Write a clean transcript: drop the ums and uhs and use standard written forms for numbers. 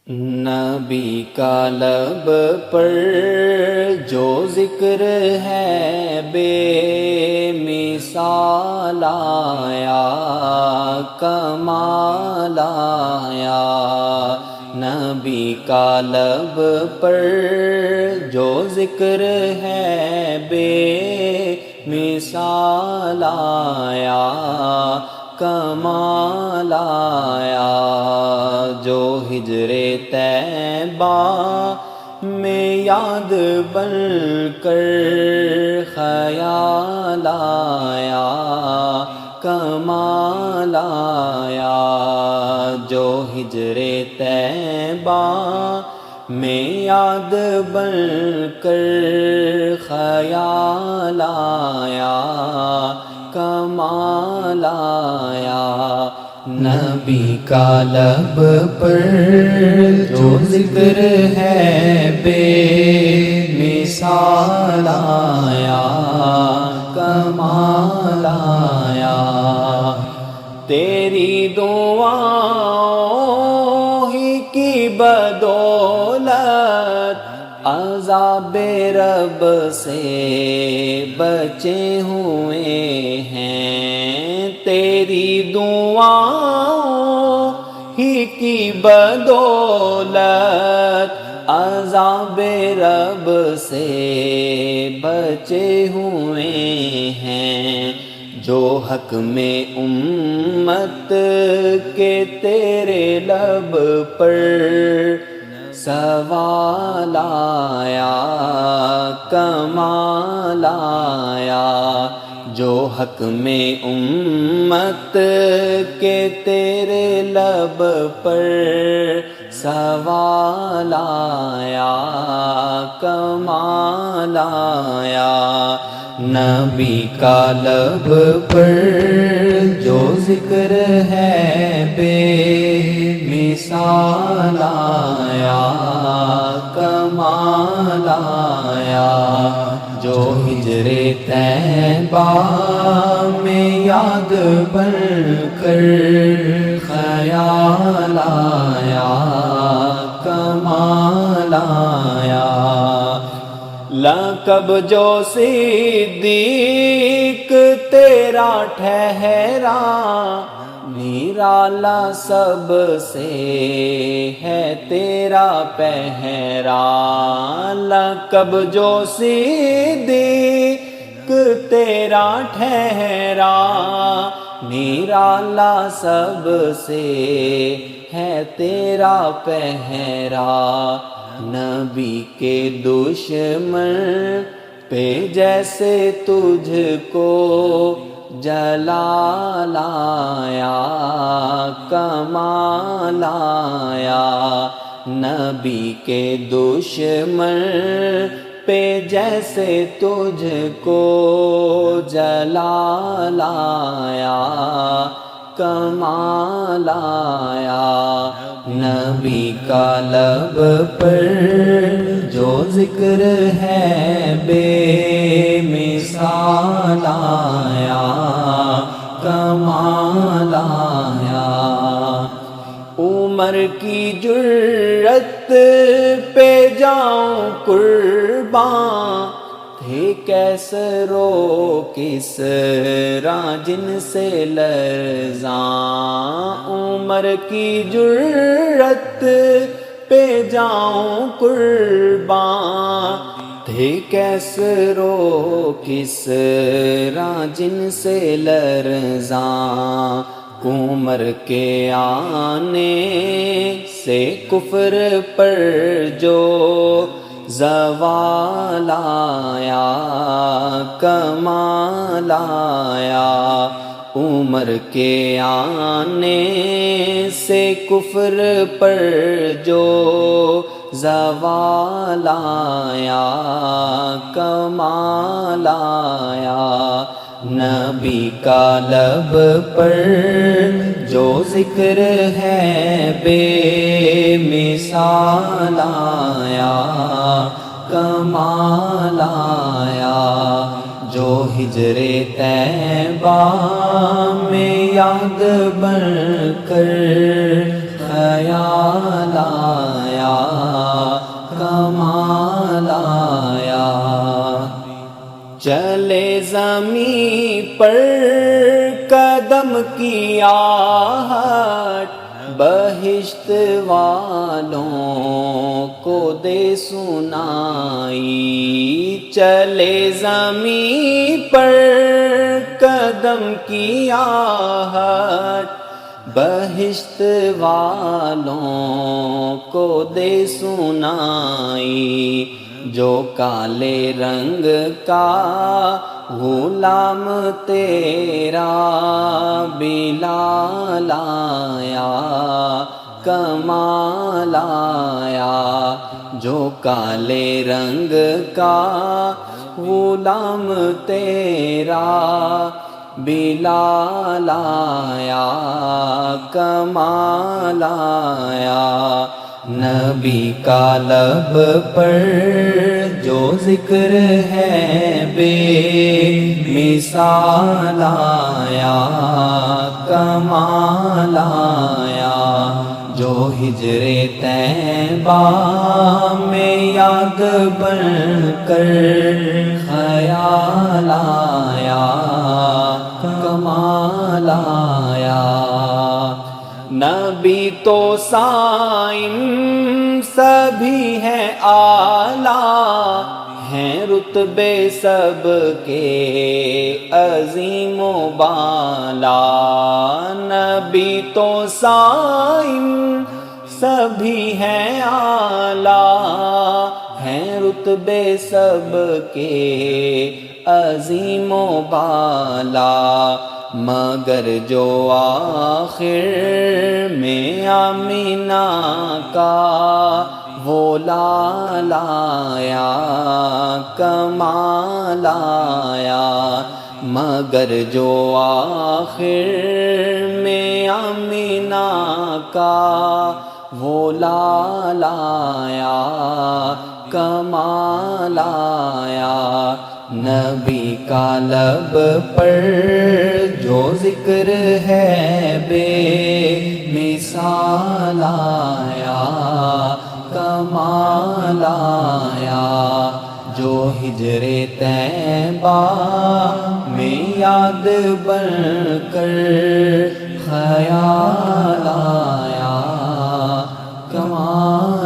نبی کا لب پر جو ذکر ہے بے مثال آیا، کمال آیا۔ نبی کا لب پر جو ذکر ہے بے مثال آیا، کمال آیا۔ جو ہجر طیبہ میں یاد بن کر خیال آیا، کمال آیا۔ جو ہجر طیبہ میں یاد بن کر خیال آیا، کمال آیا۔ نبی کا لب پر جو ذکر ہے بے مثال آیا، کمال آیا۔ تیری دعاؤں ہی کی بدولت عذاب رب سے بچے ہوئے ہیں، تیری دعاؤں ہی کی بدولت عذاب رب سے بچے ہوئے ہیں۔ جو حق میں امت کے تیرے لب پر سوال آیا، کمال آیا۔ جو حق میں امت کے تیرے لب پر سوال آیا، کمال آیا۔ نبی کا لب پر جو ذکر ہے بے مثال آیا، کمال آیا۔ جو ہجر طیبہ میں یاد بن کر خیال آیا، کمال آیا۔ لقب جو صدیق تیرا ٹھہرا، نرالا سب سے ہے تیرا پہرا۔ لقب جو صدیق تیرا ٹھہرا، نرالا سب سے ہے تیرا پہرا۔ نبی کے دشمن پہ جیسے تجھ کو جلال آیا، کمال آیا۔ نبی کے دشمن پہ جیسے تجھ کو جلال آیا، کمال آیا۔ نبی کا لب پر جو ذکر ہے بے مثال آیا، کمال آیا۔ عمر کی جرت پہ جاؤں قرباں، تھے کیسر و کسریٰ جن سے لرزاں۔ عمر کی جرت پہ جاؤں قرباں، تھے کیسر و کسریٰ جن سے لرزاں۔ عمر کے آنے سے کفر پر جو زوال آیا، کمال آیا۔ عمر کے آنے سے کفر پر جو زوال آیا، کمال آیا۔ نبی کا لب پر جو ذکر ہے بے مثال آیا، کمال آیا۔ جو ہجر طیبہ میں یاد بن کر خیال آیا کمال آیا چلے زمین پر قدم کی آہٹ بہشت والوں کو دے سنائی چلے زمین پر قدم کی آہٹ بہشت والوں کو دے سنائی جو کالے رنگ کا غلام تیرا بلال آیا کمال آیا جو کالے رنگ کا غلام تیرا بلال آیا کمال آیا نبی کا لب پر جو ذکر ہے بے مثال آیا کمال آیا جو ہجر طیبہ میں یاد بن کر خیال آیا کمال آیا نبی تو صائم سبھی ہیں اعلیٰ ہیں رتبے سب کے عظیم و بالا نبی تو صائم سبھی ہیں اعلیٰ ہیں رتبے سب کے عظیم و بالا مگر جو آخر میں آمینہ کا وہ لال آیا کمال آیا مگر جو آخر میں آمینہ کا وہ لال آیا کمال آیا نبی کا لب پر جو ذکر ہے بے مثال آیا کمال آیا جو ہجر طیبہ میں یاد بن کر خیال آیا کمال